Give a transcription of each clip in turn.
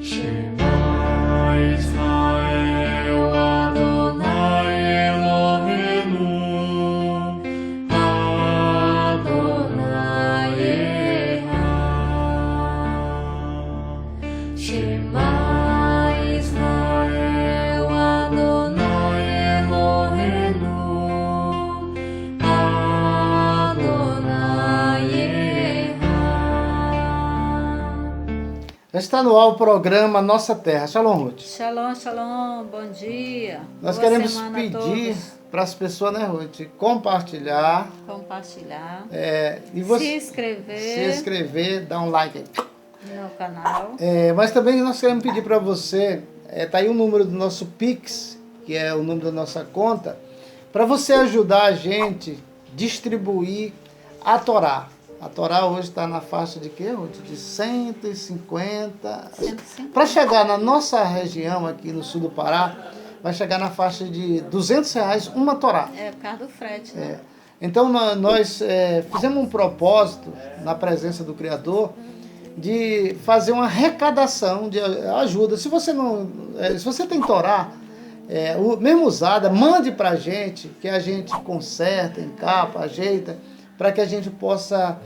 Shema Israel Adonai Eloheinu Adonai Echad. Shema Israel Adonai Eloheinu Adonai Echad. Está no ar o programa Nossa Terra. Shalom, Ruth. Shalom, shalom, bom dia. Nós Boa queremos semana a pedir todos. para as pessoas, né, Ruth, compartilhar Compartilhar, e você se inscrever se inscrever, dar um like aí. no canal. Mas também nós queremos pedir para você, tá aí o número do nosso Pix, que é o número da nossa conta, para você ajudar a gente a distribuir a Torá. A Torá hoje está na faixa de quê, Ruth? De 150. 150. Para chegar na nossa região aqui no sul do Pará, vai chegar na faixa de R$200 uma Torá. É por causa do frete, né? Então nós fizemos um propósito na presença do Criador de fazer uma arrecadação de ajuda. Se você não, se você tem Torá, mesmo usada, mande para a gente, que a gente conserta, encapa, ajeita, para que a gente possa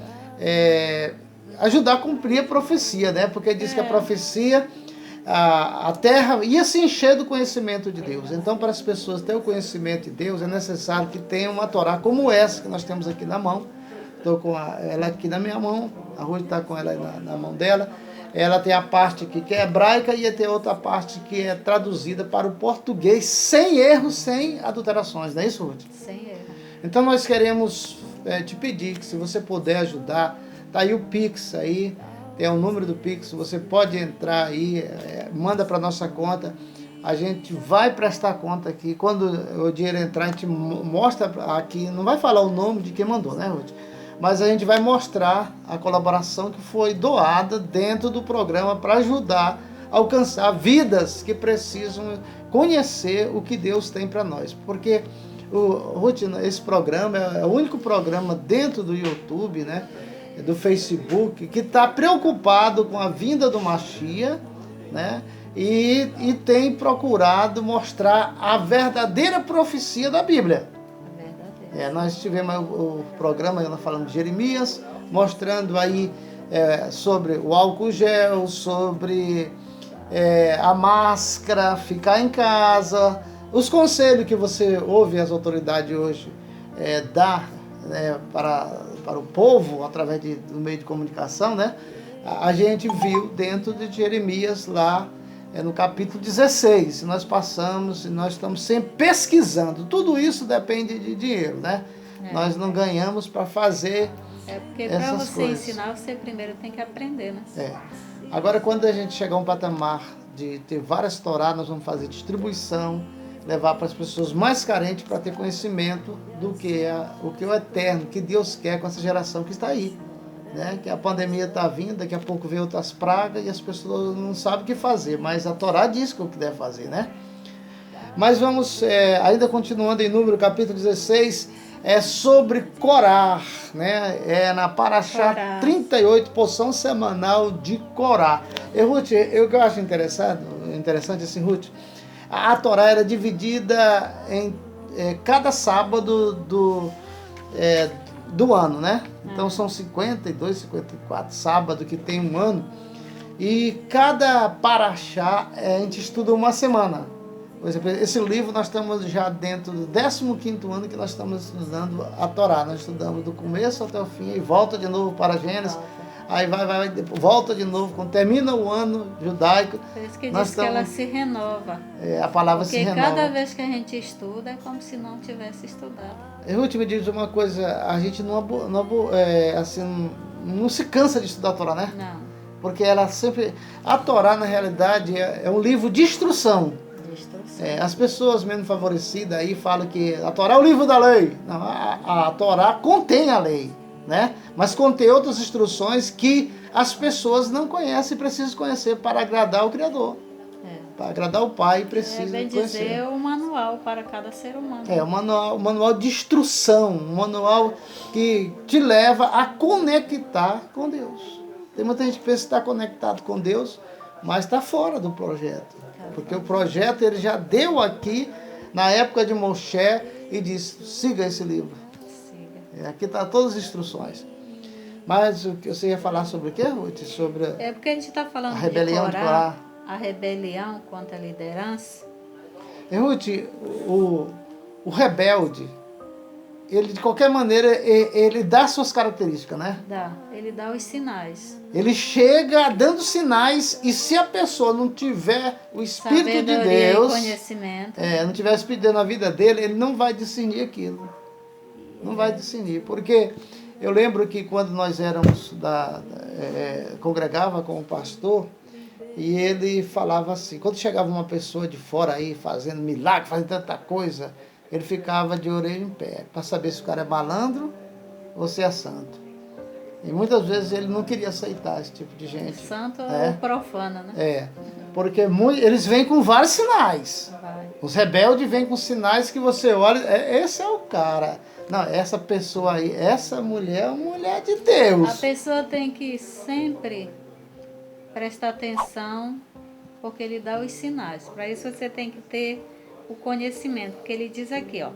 ajudar a cumprir a profecia, né? Porque diz que a profecia, a terra ia se encher do conhecimento de Deus. Então, para as pessoas terem o conhecimento de Deus, é necessário que tenham uma Torá como essa que nós temos aqui na mão. Estou com ela aqui na minha mão, a Ruth está com ela na mão dela. Ela tem a parte aqui que é hebraica e tem outra parte que é traduzida para o português, sem erros, sem adulterações. Não é isso, Ruth? Sem erro. Então nós queremos te pedir que, se você puder ajudar, tá aí o Pix aí, tem o número do Pix, você pode entrar aí, manda para nossa conta, a gente vai prestar conta aqui. Quando o dinheiro entrar, a gente mostra aqui, não vai falar o nome de quem mandou, né, Ruth? Mas a gente vai mostrar a colaboração que foi doada dentro do programa para ajudar a alcançar vidas que precisam conhecer o que Deus tem para nós. Porque, Ruth, esse programa é o único programa dentro do YouTube, né, do Facebook, que está preocupado com a vinda do Mashiach, né, e tem procurado mostrar a verdadeira profecia da Bíblia. Nós tivemos o programa, nós falamos de Jeremias, mostrando aí sobre o álcool gel, sobre a máscara, ficar em casa, os conselhos que você ouve as autoridades hoje dar, né, para o povo, através do meio de comunicação, né? A gente viu dentro de Jeremias lá, no capítulo 16, nós passamos e nós estamos sempre pesquisando. Tudo isso depende de dinheiro, né? Nós não ganhamos para fazer Porque para essas você coisas. ensinar, você primeiro tem que aprender, né? Agora, quando a gente chegar a um patamar de ter várias Torá, nós vamos fazer distribuição, levar para as pessoas mais carentes para ter conhecimento do que o que é o eterno, que Deus quer com essa geração que está aí. Né? Que a pandemia está vindo, daqui a pouco vem outras pragas e as pessoas não sabem o que fazer, mas a Torá diz o que deve fazer, né? Mas vamos, ainda continuando em Número, capítulo 16, sobre Corá, né? Na Paraxá Corá. 38, porção semanal de Corá. E, Ruth, o que eu acho interessante assim, Ruth, a Torá era dividida em cada sábado do ano, né? Então são 52, 54 sábados que tem um ano. E cada paraxá a gente estuda uma semana. Por exemplo, esse livro nós estamos já dentro do 15º ano que nós estamos estudando a Torá. Nós estudamos do começo até o fim e volta de novo para Gênesis. Aí vai, volta de novo, quando termina o ano judaico. Por isso que nós diz que ela se renova. a palavra se Porque renova. cada vez que a gente estuda, é como se não tivesse estudado. Ruth, me diz uma coisa, a gente não se cansa de estudar a Torá, né? Não, Porque ela sempre... A Torá, na realidade, é um livro de instrução. de instrução. As pessoas menos favorecidas aí falam que a Torá é o livro da lei. Não, a Torá contém a lei, né? Mas contém outras instruções que as pessoas não conhecem e precisam conhecer para agradar o Criador. Para agradar o Pai, precisa bem conhecer. dizer, o manual para cada ser humano. Um manual de instrução, um manual que te leva a conectar com Deus. Tem muita gente que pensa que está conectado com Deus, mas está fora do projeto. Porque o projeto ele já deu aqui, na época de Moshe, e disse, siga esse livro. Siga. Aqui está todas as instruções. Mas o que você ia falar sobre o quê, Ruth? Sobre É porque a gente está falando a rebelião de Corá. A rebelião contra a liderança. E, Ruth, o rebelde, ele de qualquer maneira, ele dá suas características, né? Ele dá os sinais. Ele chega dando sinais, e se a pessoa não tiver o Espírito de Sabedoria Deus, e conhecimento. não tiver o Espírito de Deus na vida dele, ele não vai discernir aquilo. Não vai discernir. Porque eu lembro que quando nós éramos, congregava com o pastor, e ele falava assim, quando chegava uma pessoa de fora aí, fazendo milagre, fazendo tanta coisa, ele ficava de orelha em pé, para saber se o cara é malandro ou se é santo. E muitas vezes ele não queria aceitar esse tipo de gente. Santo ou profano, né? Porque eles vêm com vários sinais. Vai. Os rebeldes vêm com sinais que você olha, esse é o cara. Não, essa pessoa aí, essa mulher é uma mulher de Deus. A pessoa tem que sempre prestar atenção, porque ele dá os sinais. Para isso você tem que ter o conhecimento, porque ele diz aqui, ó.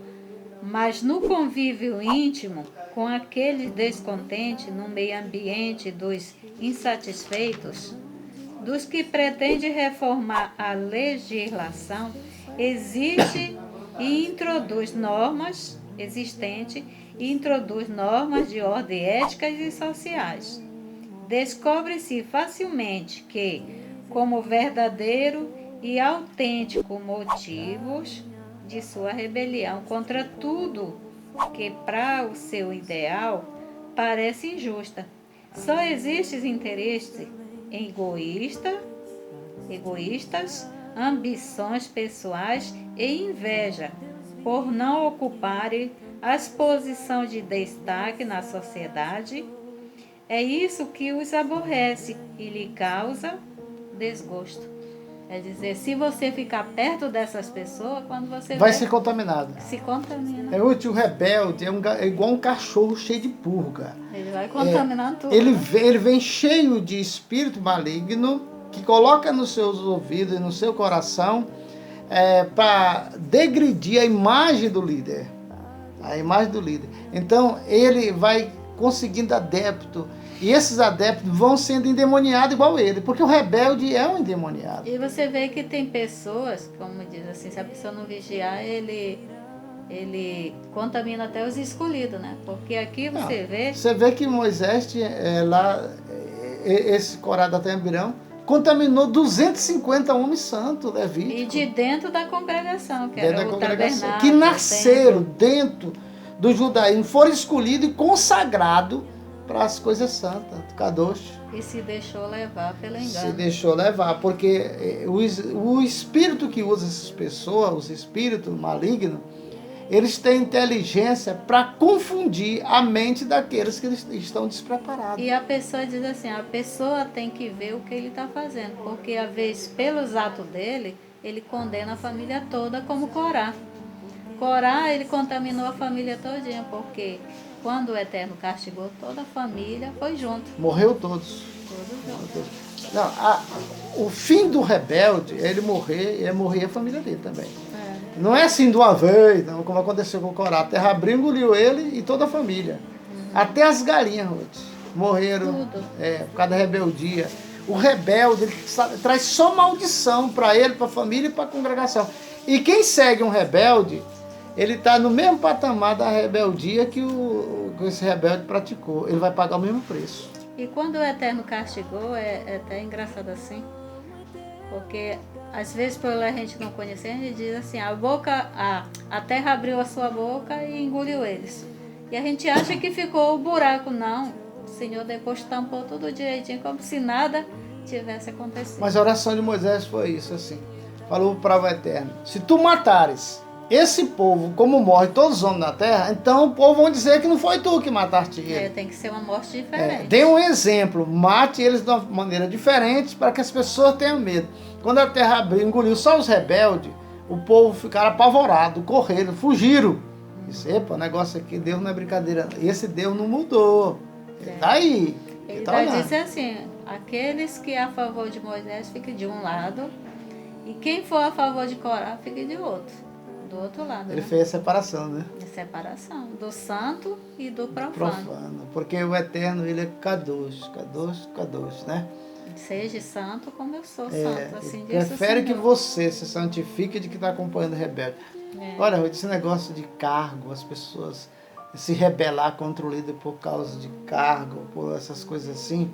Mas no convívio íntimo, com aqueles descontentes, no meio ambiente dos insatisfeitos, dos que pretendem reformar a legislação, existe e introduz normas existentes e introduz normas de ordem éticas e sociais. Descobre-se facilmente que, como verdadeiro e autêntico motivos de sua rebelião contra tudo que para o seu ideal parece injusta, só existem interesses egoístas, ambições pessoais e inveja por não ocuparem as posições de destaque na sociedade. É isso que os aborrece e lhe causa desgosto. Quer dizer, se você ficar perto dessas pessoas, quando você vai ser contaminado. se contamina. O rebelde é igual um cachorro cheio de purga. Ele vai contaminando tudo. Ele né? vem cheio de espírito maligno, que coloca nos seus ouvidos e no seu coração para degredir a imagem do líder. A imagem do líder. Então, ele vai conseguindo adepto. E esses adeptos vão sendo endemoniados igual ele, porque o rebelde é um endemoniado. E você vê que tem pessoas, como diz assim, se a pessoa não vigiar, ele contamina até os escolhidos, né? Porque aqui você vê... Você vê que Moisés, esse Corá da Tambirão, contaminou 250 homens santos, levíticos. E de dentro da congregação, que era o tabernáculo. Que nasceram dentro do judaísmo, foram escolhidos e consagrados para as coisas santas, Kadosh. E se deixou levar pelo engano. Se deixou levar, porque o espírito que usa essas pessoas, os espíritos malignos, eles têm inteligência para confundir a mente daqueles que estão despreparados. E a pessoa diz assim, a pessoa tem que ver o que ele está fazendo, porque às vezes, pelos atos dele, ele condena a família toda como Corá. Corá, ele contaminou a família todinha, porque quando o Eterno castigou, toda a família foi junto. Morreu todos. Todos juntos. Não, o fim do rebelde é ele morrer, e é morrer a família dele também. Não é assim de uma vez, não, como aconteceu com o Corá. A terra abriu, engoliu ele e toda a família. Até as galinhas, Ruth, morreram por causa da rebeldia. O rebelde ele traz só maldição para ele, para a família e para a congregação. E quem segue um rebelde, ele está no mesmo patamar da rebeldia que esse rebelde praticou. Ele vai pagar o mesmo preço. E quando o Eterno castigou, é até engraçado assim, porque às vezes por a gente não conhecer, a gente diz assim, a terra abriu a sua boca e engoliu eles. E a gente acha que ficou o buraco. Não, o Senhor depois tampou tudo direitinho, como se nada tivesse acontecido. Mas a oração de Moisés foi isso, assim. Falou para o Eterno, se tu matares esse povo, como morre todos os homens na terra, então o povo vão dizer que não foi tu que mataste ele. Tem que ser uma morte diferente. Dê um exemplo, mate eles de uma maneira diferente para que as pessoas tenham medo. Quando a terra abriu, engoliu só os rebeldes, o povo ficaram apavorado, correram, fugiram. Disse, epa, o negócio aqui, Deus não é brincadeira. Esse Deus não mudou. Ele está aí. Ele tá vai olhando. dizer assim, aqueles que é a favor de Moisés fiquem de um lado e quem for a favor de Corá fique de outro, do outro lado. Ele né? fez a separação, né? A separação do santo e do profano. Profano. Porque o Eterno, ele é Kadosh, Kadosh, Kadosh, né? Seja santo como eu sou santo, assim Ele diz o prefere que Senhor. você se santifique de que está acompanhando o rebelde. É. Olha, esse negócio de cargo, as pessoas se rebelar contra o líder por causa de cargo, por essas coisas assim,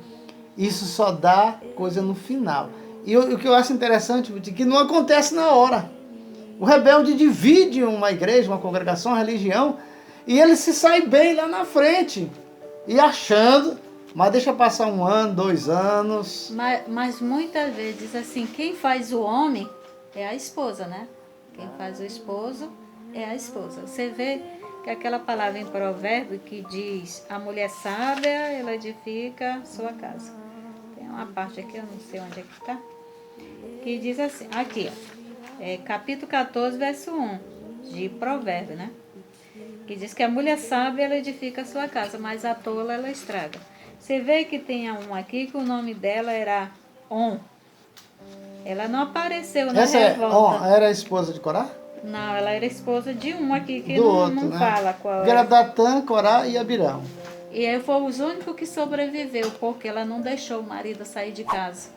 isso só dá coisa no final. E o que eu acho interessante é que não acontece na hora. O rebelde divide uma igreja, uma congregação, uma religião, e ele se sai bem lá na frente. E achando, mas deixa passar 1 ano, 2 anos. Mas muitas vezes diz assim, quem faz o homem é a esposa, né? Quem faz o esposo é a esposa. Você vê que aquela palavra em provérbio que diz, a mulher sábia, ela edifica sua casa. Tem uma parte aqui, eu não sei onde é que está, que diz assim, aqui, ó, capítulo 14, verso 1, de provérbio, né? Que diz que a mulher sábia, ela edifica sua casa, mas a tola, ela estraga. Você vê que tem um aqui que o nome dela era On. Ela não apareceu na Essa revolta. era a esposa de Corá? Não, ela era esposa de um aqui que Do não, outro, não né? fala qual Que era é. Datã, Corá e Abirão. E aí foi os únicos que sobreviveu, porque ela não deixou o marido sair de casa.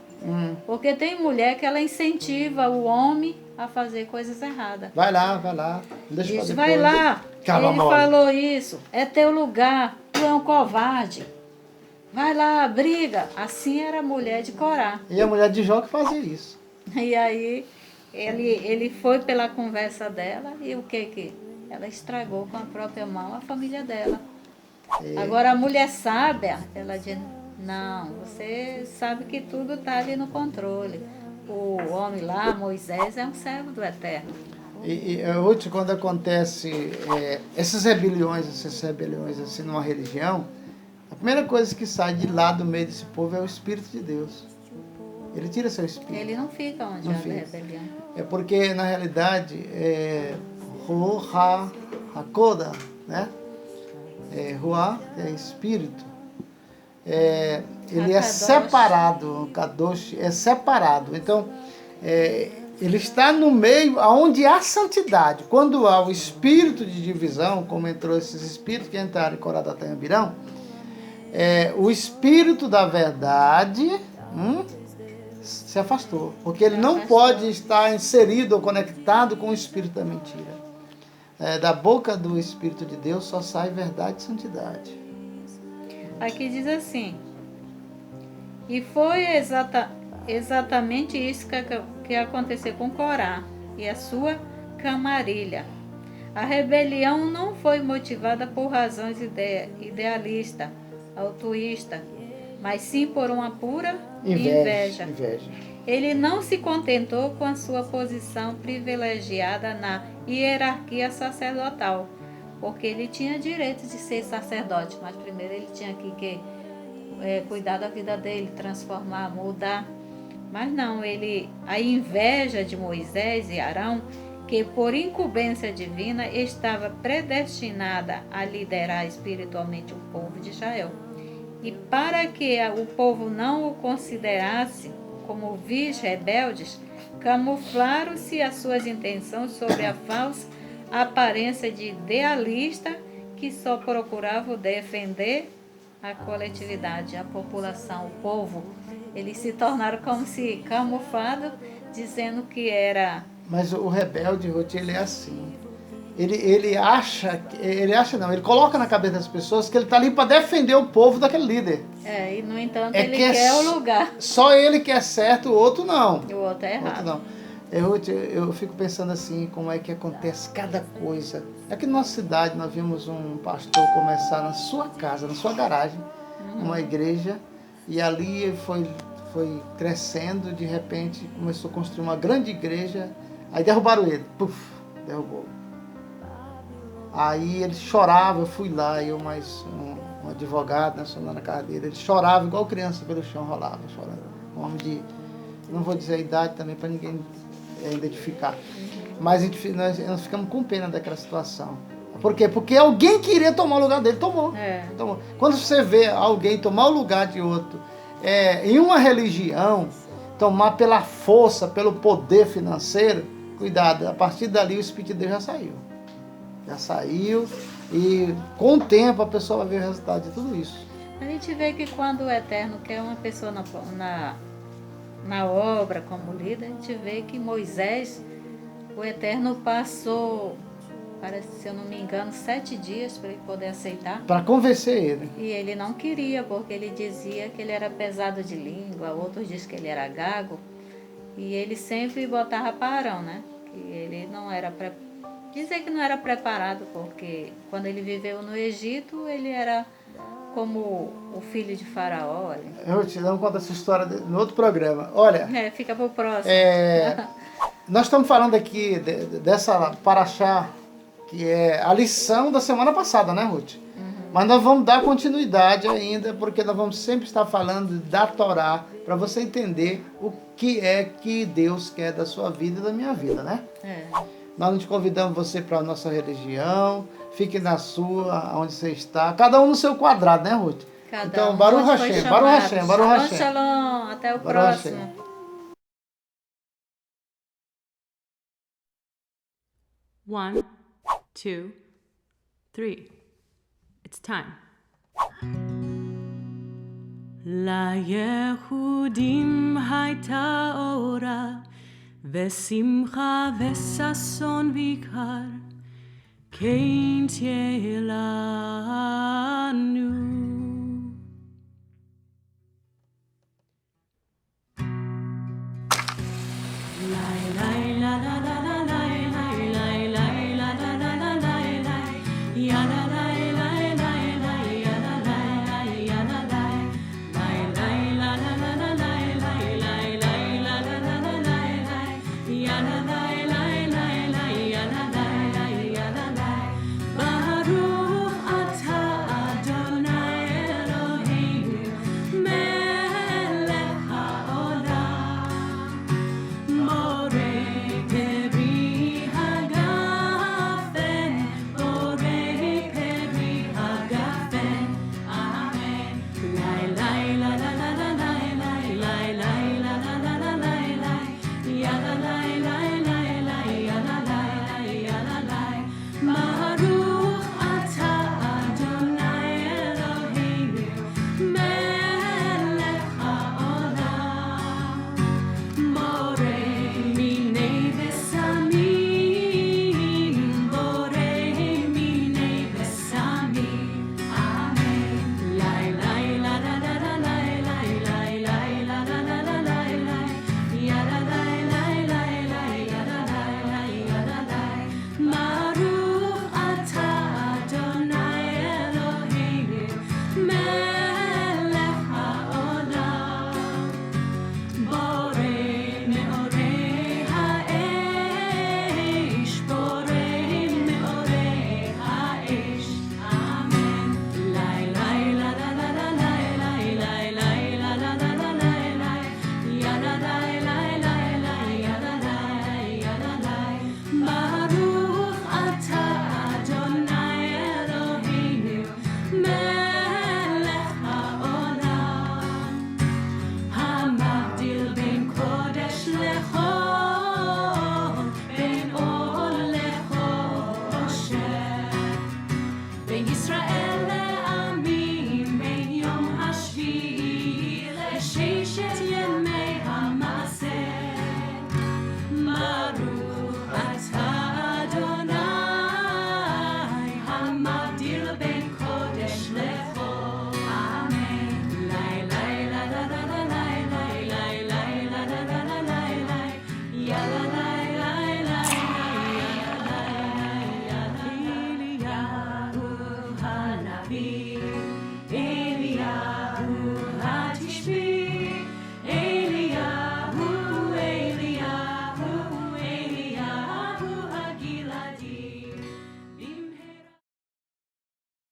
Porque tem mulher que ela incentiva o homem a fazer coisas erradas. Vai lá, vai lá. Deixa Diz, pra vai depois. lá, Cala ele mole. falou isso, é teu lugar, tu é um covarde. Vai lá, briga. Assim era a mulher de Corá. E a mulher de Jó que fazia isso. E aí ele foi pela conversa dela e o que? Ela estragou com a própria mão a família dela. Agora a mulher sábia, ela diz, não, você sabe que tudo está ali no controle. O homem lá, Moisés, é um servo do Eterno. E Ruth, quando acontece essas rebeliões assim numa religião, a primeira coisa que sai de lá do meio desse povo é o Espírito de Deus. Ele tira seu espírito. Ele não fica onde Não há fica. rebelião. É porque, na realidade, Ruha Hakoda, né? Ruah é espírito. Ele é Kadosh. separado, Kadosh é separado. Então, ele está no meio onde há santidade. Quando há o espírito de divisão, como entrou esses espíritos que entraram em Corá, Datã e Abirão, o espírito da verdade se afastou. Porque ele não pode estar inserido ou conectado com o espírito da mentira. Da boca do Espírito de Deus só sai verdade e santidade. Aqui diz assim, e foi exatamente isso que aconteceu com Corá e a sua camarilha. A rebelião não foi motivada por razões idealistas, altruístas, mas sim por uma pura inveja. Ele não se contentou com a sua posição privilegiada na hierarquia sacerdotal, porque ele tinha direito de ser sacerdote, mas primeiro ele tinha que cuidar da vida dele, transformar, mudar. Mas não, a inveja de Moisés e Arão, que por incumbência divina estava predestinada a liderar espiritualmente o povo de Israel. E para que o povo não o considerasse como vis rebeldes, camuflaram-se as suas intenções sob a falsa aparência de idealista que só procurava defender a coletividade, a população, o povo. Eles se tornaram como se camuflados, dizendo que era... Mas o rebelde, Ruth, ele é assim. Ele coloca na cabeça das pessoas que ele está ali para defender o povo daquele líder. E no entanto ele quer o lugar. Só ele que é certo, o outro não. E o outro é errado. Outro não. Ruth, eu fico pensando assim, como é que acontece cada coisa. Aqui na nossa cidade nós vimos um pastor começar na sua casa, na sua garagem, uma igreja, e ali ele foi crescendo, de repente começou a construir uma grande igreja, aí derrubaram ele, derrubou. Aí ele chorava, eu fui lá, eu mais um advogado, né, só na casa dele, ele chorava igual criança pelo chão, rolava, chorando. Um homem de, não vou dizer a idade também para ninguém identificar, mas nós ficamos com pena daquela situação. Por quê? Porque alguém queria tomar o lugar dele, tomou. Quando você vê alguém tomar o lugar de outro, em uma religião, tomar pela força, pelo poder financeiro, cuidado, a partir dali o Espírito de Deus já saiu. Já saiu e com o tempo a pessoa vai ver o resultado de tudo isso. A gente vê que quando o Eterno quer uma pessoa na obra como líder, a gente vê que Moisés, o Eterno passou, parece, se eu não me engano, 7 dias para ele poder aceitar. Para convencer ele. E ele não queria, porque ele dizia que ele era pesado de língua, outros dizem que ele era gago. E ele sempre botava parão, né? Que ele não era dizer que não era preparado, porque quando ele viveu no Egito, ele era como o filho de Faraó. Eu te dou conta essa história no outro programa. Olha, Fica pro próximo. nós estamos falando aqui dessa paraxá, que é a lição da semana passada, né, Ruth? Mas nós vamos dar continuidade ainda, porque nós vamos sempre estar falando da Torá, para você entender o que é que Deus quer da sua vida e da minha vida, né? Nós não te convidamos você para a nossa religião, fique na sua, onde você está, cada um no seu quadrado, né, Ruth? Então, Baruch Hashem, Baruch Hashem, Baruch Hashem. Shalom, até o Baruch próximo. Hashem. 1, 2, 3. It's time. ליהודים הייתה אורה ושמחה וששון ויקר, כן תהיה לנו.